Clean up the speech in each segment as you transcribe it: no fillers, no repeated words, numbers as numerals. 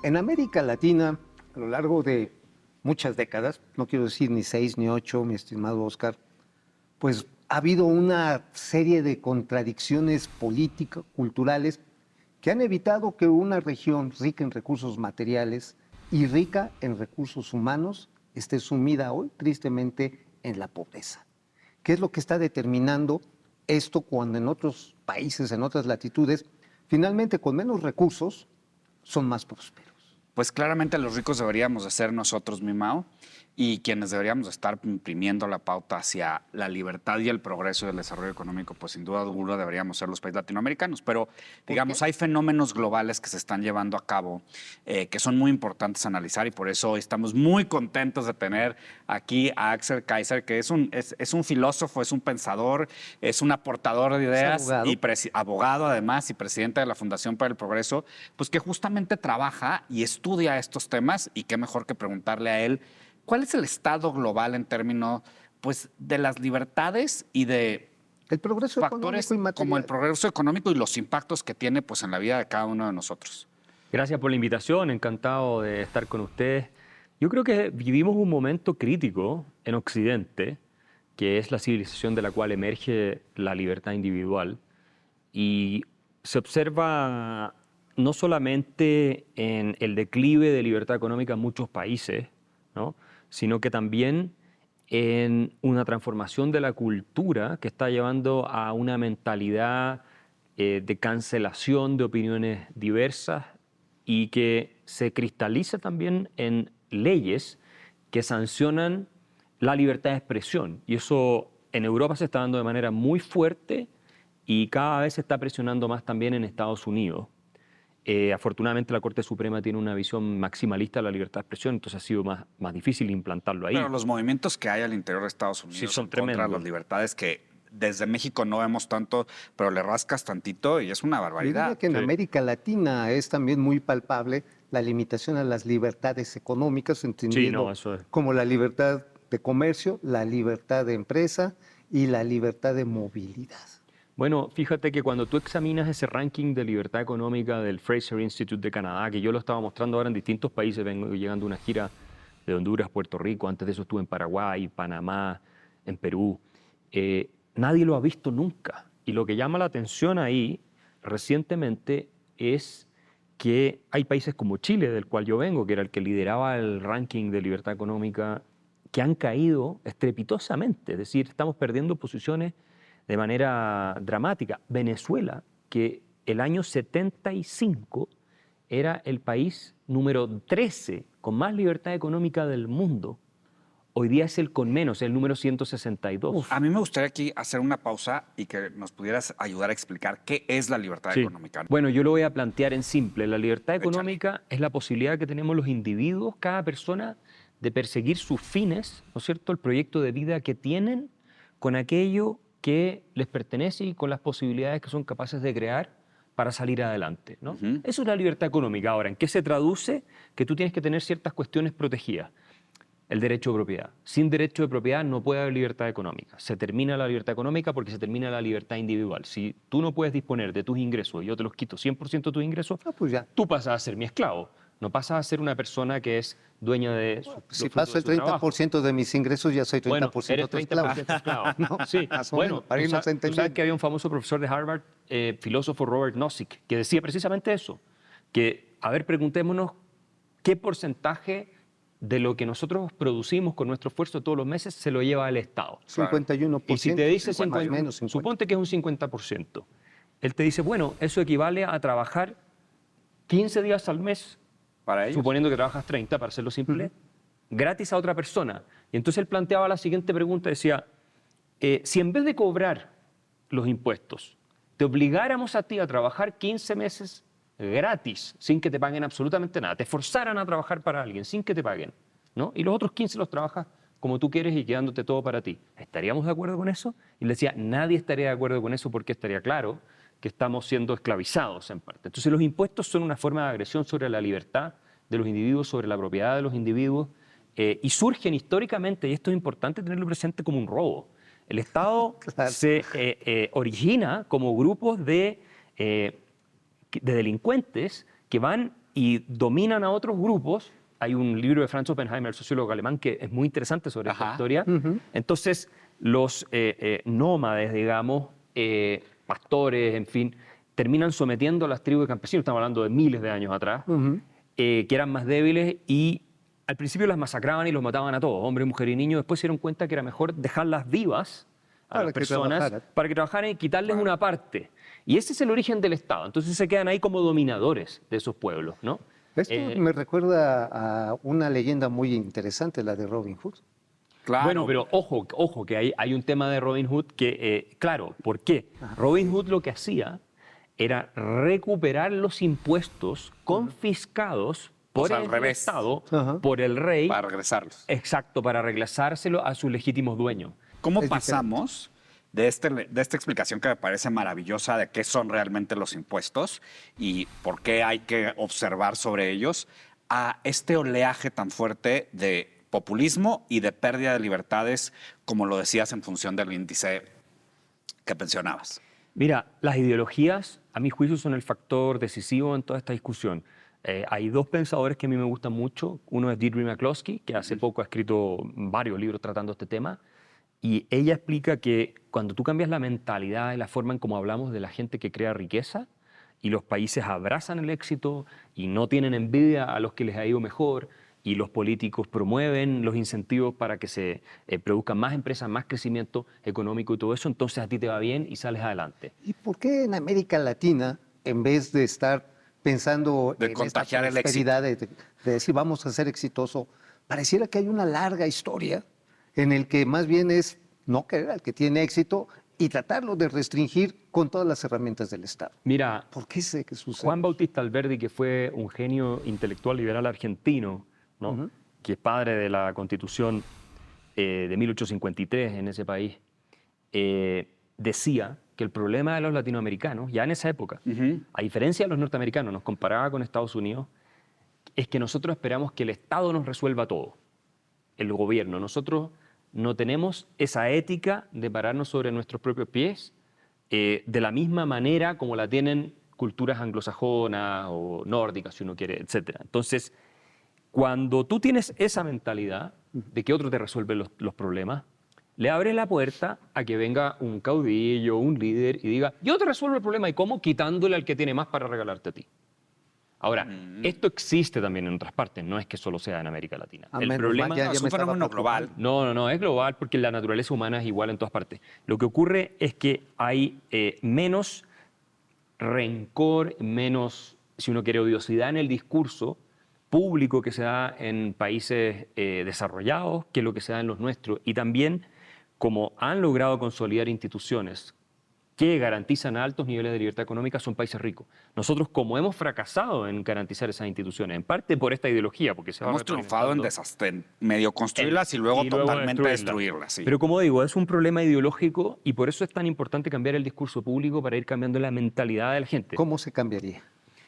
En América Latina, a lo largo de muchas décadas, no quiero decir ni 6 ni 8, mi estimado Oscar, pues ha habido una serie de contradicciones políticas, culturales, que han evitado que una región rica en recursos materiales y rica en recursos humanos esté sumida hoy, tristemente, en la pobreza. ¿Qué es lo que está determinando esto cuando en otros países, en otras latitudes, finalmente con menos recursos son más prósperos? Pues claramente los ricos deberíamos de ser nosotros, mi Mao, y quienes deberíamos estar imprimiendo la pauta hacia la libertad y el progreso y el desarrollo económico, pues sin duda alguna deberíamos ser los países latinoamericanos. Pero, digamos, hay fenómenos globales que se están llevando a cabo que son muy importantes a analizar y por eso estamos muy contentos de tener aquí a Axel Kaiser, que es un filósofo, es un pensador, es un aportador de ideas abogado. y abogado además y presidente de la Fundación para el Progreso, pues que justamente trabaja y estudia estos temas y qué mejor que preguntarle a él cuál es el estado global en términos pues, de las libertades y de El progreso factores económico y material. como el progreso económico y los impactos que tiene pues, en la vida de cada uno de nosotros. Gracias por la invitación, encantado de estar con ustedes. Yo creo que vivimos un momento crítico en Occidente, que es la civilización de la cual emerge la libertad individual, y se observa no solamente en el declive de libertad económica en muchos países, ¿no?, sino que también en una transformación de la cultura que está llevando a una mentalidad de cancelación de opiniones diversas y que se cristaliza también en leyes que sancionan la libertad de expresión. Y eso en Europa se está dando de manera muy fuerte y cada vez se está presionando más también en Estados Unidos. Afortunadamente la Corte Suprema tiene una visión maximalista de la libertad de expresión, entonces ha sido más difícil implantarlo ahí. Pero los movimientos que hay al interior de Estados Unidos Sí, son en contra de tremendos. las libertades que desde México no vemos tanto, pero le rascas tantito y es una Yo barbaridad. diría que en América Latina es también muy palpable la limitación a las libertades económicas, entendiendo eso es. como la libertad de comercio, la libertad de empresa y la libertad de movilidad. Bueno, fíjate que cuando tú examinas ese ranking de libertad económica del Fraser Institute de Canadá, que yo lo estaba mostrando ahora en distintos países, vengo llegando a una gira de Honduras, Puerto Rico, antes de eso estuve en Paraguay, Panamá, en Perú, nadie lo ha visto nunca. Y lo que llama la atención ahí recientemente es que hay países como Chile, del cual yo vengo, que era el que lideraba el ranking de libertad económica, que han caído estrepitosamente, es decir, estamos perdiendo posiciones de manera dramática. Venezuela, que el año 75 era el país número 13 con más libertad económica del mundo, hoy día es el con menos, el número 162. A mí me gustaría aquí hacer una pausa y que nos pudieras ayudar a explicar qué es la libertad Sí. económica. Bueno, yo lo voy a plantear en simple. La libertad Échale. económica es la posibilidad que tenemos los individuos, cada persona, de perseguir sus fines, ¿no es cierto?, el proyecto de vida que tienen con aquello que les pertenece y con las posibilidades que son capaces de crear para salir adelante, ¿no? Eso es la libertad económica. Ahora, ¿en qué se traduce? Que tú tienes que tener ciertas cuestiones protegidas. El derecho de propiedad. Sin derecho de propiedad no puede haber libertad económica. Se termina la libertad económica porque se termina la libertad individual. Si tú no puedes disponer de tus ingresos y yo te los quito 100% de tus ingresos, Pues ya. tú pasas a ser mi esclavo. No pasas a ser una persona que es dueña de su, Si los frutos paso de el su trabajo. 30% de mis ingresos, ya soy 30% Bueno, eres tu esclavo. 30% esclavo. ¿No? Sí, Más o bueno, menos, para tú irnos sabes entendiendo. que había un famoso profesor de Harvard, filósofo Robert Nozick, que decía precisamente eso, que, a ver, preguntémonos qué porcentaje de lo que nosotros producimos con nuestro esfuerzo todos los meses se lo lleva el Estado. 51%. Y si te dice 50, más o 50, menos 50. suponte que es un 50%, él te dice, bueno, eso equivale a trabajar 15 días al mes, Para ellos. suponiendo que trabajas 30, para hacerlo simple, gratis a otra persona. Y entonces él planteaba la siguiente pregunta, decía, si en vez de cobrar los impuestos, te obligáramos a ti a trabajar 15 meses gratis, sin que te paguen absolutamente nada, te forzaran a trabajar para alguien sin que te paguen, ¿no?, y los otros 15 los trabajas como tú quieres y quedándote todo para ti, ¿estaríamos de acuerdo con eso? Y le decía, nadie estaría de acuerdo con eso porque estaría claro que estamos siendo esclavizados en parte. Entonces los impuestos son una forma de agresión sobre la libertad de los individuos, sobre la propiedad de los individuos, y surgen históricamente, y esto es importante tenerlo presente, como un robo. El Estado Claro. se origina como grupos de delincuentes que van y dominan a otros grupos. Hay un libro de Franz Oppenheimer, el sociólogo alemán, que es muy interesante sobre esta historia. Entonces, los nómades, digamos, pastores, en fin, terminan sometiendo a las tribus de campesinos, estamos hablando de miles de años atrás, que eran más débiles y al principio las masacraban y los mataban a todos, hombre, mujer y niño. Después se dieron cuenta que era mejor dejarlas vivas a las personas para que trabajaran y quitarles una parte. Y ese es el origen del Estado. Entonces se quedan ahí como dominadores de esos pueblos, ¿no? Esto me recuerda a una leyenda muy interesante, la de Robin Hood. Claro. Bueno, pero ojo, que hay un tema de Robin Hood que, claro, ¿por qué? Robin Hood lo que hacía era recuperar los impuestos confiscados por el Estado, por el rey. Para regresarlos. Exacto, para regresárselo a sus legítimos dueños. ¿Cómo pasamos de esta explicación que me parece maravillosa de qué son realmente los impuestos y por qué hay que observar sobre ellos a este oleaje tan fuerte de populismo y de pérdida de libertades, como lo decías en función del índice que mencionabas? Mira, las ideologías, a mi juicio, son el factor decisivo en toda esta discusión. Hay dos pensadores que a mí me gustan mucho. Uno es Deirdre McCloskey, que hace poco ha escrito varios libros tratando este tema. Y ella explica que cuando tú cambias la mentalidad y la forma en cómo hablamos de la gente que crea riqueza, y los países abrazan el éxito y no tienen envidia a los que les ha ido mejor, y los políticos promueven los incentivos para que se produzcan más empresas, más crecimiento económico y todo eso, entonces a ti te va bien y sales adelante. ¿Y por qué en América Latina, en vez de estar pensando de en contagiar esta prosperidad, de decir vamos a ser exitoso, pareciera que hay una larga historia en el que más bien es no querer al que tiene éxito y tratarlo de restringir con todas las herramientas del Estado? Mira, ¿Por qué sé que sucede? Juan Bautista Alberdi, que fue un genio intelectual liberal argentino, ¿no? Que es padre de la Constitución de 1853 en ese país, decía que el problema de los latinoamericanos, ya en esa época, a diferencia de los norteamericanos, nos comparaba con Estados Unidos, es que nosotros esperamos que el Estado nos resuelva todo, el gobierno. Nosotros no tenemos esa ética de pararnos sobre nuestros propios pies de la misma manera como la tienen culturas anglosajonas o nórdicas, si uno quiere, etc. Entonces, cuando tú tienes esa mentalidad de que otro te resuelve los problemas, le abres la puerta a que venga un caudillo, un líder y diga, yo te resuelvo el problema. ¿Y cómo? Quitándole al que tiene más para regalarte a ti. Ahora, esto existe también en otras partes, no es que solo sea en América Latina. El problema es un fenómeno global. No, es global porque la naturaleza humana es igual en todas partes. Lo que ocurre es que hay menos rencor, menos, si uno quiere, odiosidad en el discurso público que se da en países desarrollados que lo que se da en los nuestros. Y también, como han logrado consolidar instituciones que garantizan altos niveles de libertad económica, son países ricos. Nosotros, como hemos fracasado en garantizar esas instituciones, en parte por esta ideología, porque se hemos triunfado en medio construirlas y luego totalmente destruirlas. Sí. Pero como digo, es un problema ideológico y por eso es tan importante cambiar el discurso público para ir cambiando la mentalidad de la gente. ¿Cómo se cambiaría?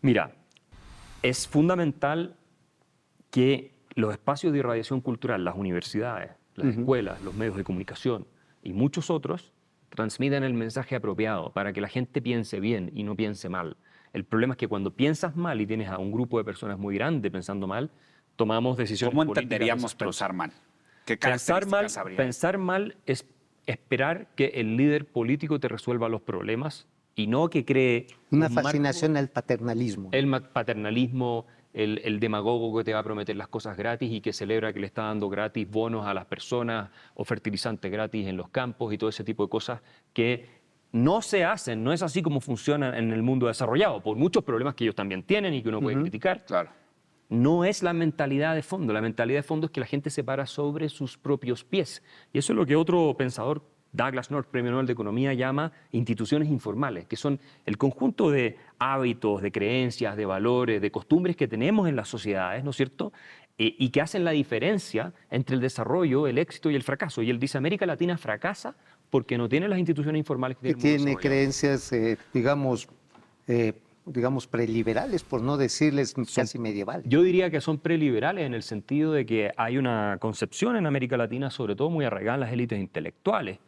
Mira, es fundamental que los espacios de irradiación cultural, las universidades, las escuelas, los medios de comunicación y muchos otros transmitan el mensaje apropiado para que la gente piense bien y no piense mal. El problema es que cuando piensas mal y tienes a un grupo de personas muy grande pensando mal, tomamos decisiones políticas. ¿Cómo entenderíamos pensar mal? ¿Qué características habría? Pensar mal es esperar que el líder político te resuelva los problemas y no que cree una fascinación al paternalismo. El paternalismo, el demagogo que te va a prometer las cosas gratis y que celebra que le está dando gratis bonos a las personas o fertilizantes gratis en los campos y todo ese tipo de cosas que no se hacen, no es así como funciona en el mundo desarrollado, por muchos problemas que ellos también tienen y que uno puede criticar. Claro. No es la mentalidad de fondo. La mentalidad de fondo es que la gente se para sobre sus propios pies. Y eso es lo que otro pensador, Douglas North, Premio Nobel de Economía, llama instituciones informales, que son el conjunto de hábitos, de creencias, de valores, de costumbres que tenemos en las sociedades, ¿no es cierto? Y que hacen la diferencia entre el desarrollo, el éxito y el fracaso. Y él dice, América Latina fracasa porque no tiene las instituciones informales que tiene creencias, digamos, preliberales, por no decirles casi medievales. Yo diría que son preliberales en el sentido de que hay una concepción en América Latina, sobre todo muy arraigada en las élites intelectuales,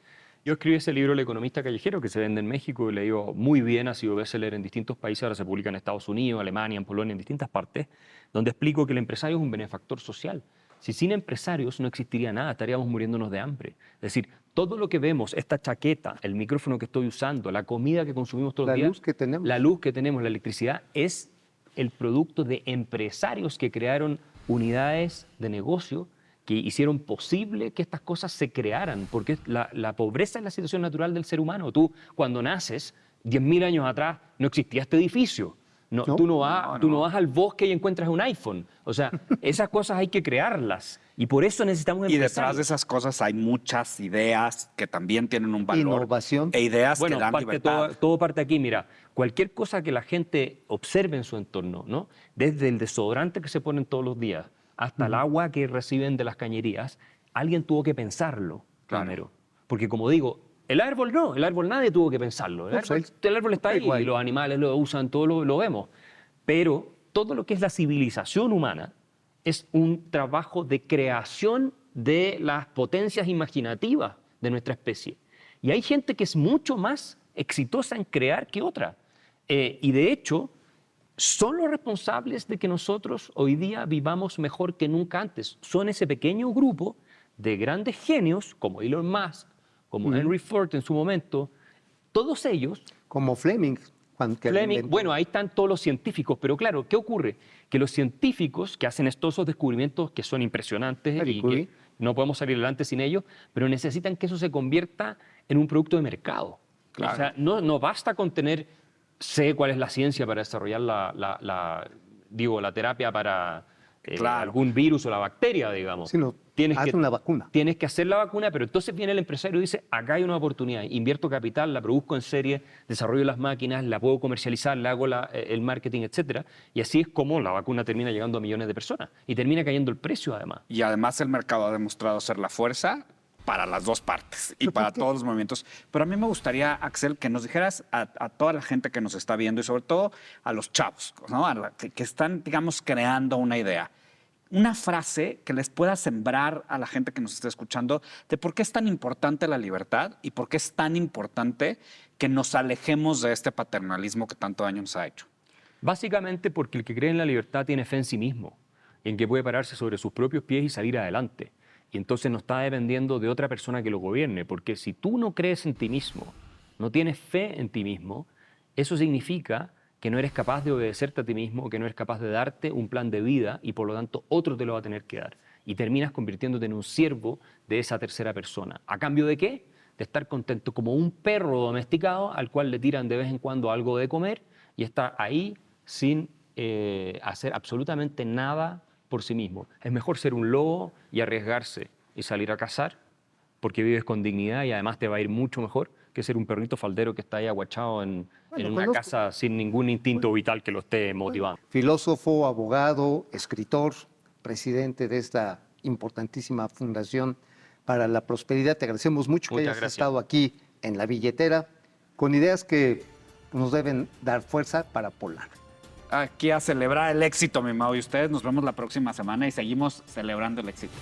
Yo escribí ese libro, El economista callejero, que se vende en México y le digo muy bien, ha sido bestseller en distintos países, ahora se publica en Estados Unidos, Alemania, en Polonia, en distintas partes, donde explico que el empresario es un benefactor social. Si sin empresarios no existiría nada, estaríamos muriéndonos de hambre. Es decir, todo lo que vemos, esta chaqueta, el micrófono que estoy usando, la comida que consumimos todos los días, La luz que tenemos. la luz que tenemos, la electricidad, es el producto de empresarios que crearon unidades de negocio que hicieron posible que estas cosas se crearan, porque la pobreza es la situación natural del ser humano. Tú, cuando naces, 10.000 años atrás, no existía este edificio. No, No. tú no vas al bosque y encuentras un iPhone. O sea, esas cosas hay que crearlas. Y por eso necesitamos Y empresarios. detrás de esas cosas hay muchas ideas que también tienen un valor. Innovación. E ideas Bueno, que dan libertad. todo parte aquí. Mira, cualquier cosa que la gente observe en su entorno, ¿no? Desde el desodorante que se ponen todos los días hasta el agua que reciben de las cañerías, alguien tuvo que pensarlo Claro. primero. Porque como digo, el árbol nadie tuvo que pensarlo. El árbol está ahí igual. y los animales lo usan, todo lo vemos. Pero todo lo que es la civilización humana es un trabajo de creación de las potencias imaginativas de nuestra especie. Y hay gente que es mucho más exitosa en crear que otra. Y de hecho, son los responsables de que nosotros hoy día vivamos mejor que nunca antes. Son ese pequeño grupo de grandes genios, como Elon Musk, como Henry Ford en su momento, todos ellos. Como Fleming. Que Fleming, inventó. bueno, ahí están todos los científicos, pero claro, ¿qué ocurre? Que los científicos que hacen estos descubrimientos que son impresionantes Marie y Curie. que no podemos salir adelante sin ellos, pero necesitan que eso se convierta en un producto de mercado. Claro. O sea, no basta con tener, sé cuál es la ciencia para desarrollar la terapia para Claro. algún virus o la bacteria, digamos. Sino, haz una vacuna. Tienes que hacer la vacuna, pero entonces viene el empresario y dice, acá hay una oportunidad, invierto capital, la produzco en serie, desarrollo las máquinas, la puedo comercializar, le hago el marketing, etcétera, y así es como la vacuna termina llegando a millones de personas y termina cayendo el precio además. Y además el mercado ha demostrado ser la fuerza para las dos partes y para todos los movimientos. Pero a mí me gustaría, Axel, que nos dijeras a toda la gente que nos está viendo y sobre todo a los chavos, ¿no? Que están, digamos, creando una idea. Una frase que les pueda sembrar a la gente que nos está escuchando de por qué es tan importante la libertad y por qué es tan importante que nos alejemos de este paternalismo que tanto daño nos ha hecho. Básicamente porque el que cree en la libertad tiene fe en sí mismo, en que puede pararse sobre sus propios pies y salir adelante. Y entonces no está dependiendo de otra persona que lo gobierne, porque si tú no crees en ti mismo, no tienes fe en ti mismo, eso significa que no eres capaz de obedecerte a ti mismo, que no eres capaz de darte un plan de vida y por lo tanto otro te lo va a tener que dar. Y terminas convirtiéndote en un siervo de esa tercera persona. ¿A cambio de qué? De estar contento como un perro domesticado al cual le tiran de vez en cuando algo de comer y está ahí sin hacer absolutamente nada por sí mismo. Es mejor ser un lobo y arriesgarse y salir a cazar porque vives con dignidad y además te va a ir mucho mejor que ser un perrito faldero que está ahí aguachado en una casa sin ningún instinto vital que lo esté motivando. Filósofo, abogado, escritor, presidente de esta importantísima fundación para la prosperidad. Te agradecemos mucho que Muchas hayas gracias. estado aquí en La Billetera con ideas que nos deben dar fuerza para Polar. Aquí a celebrar el éxito, mi Mau, y ustedes nos vemos la próxima semana y seguimos celebrando el éxito.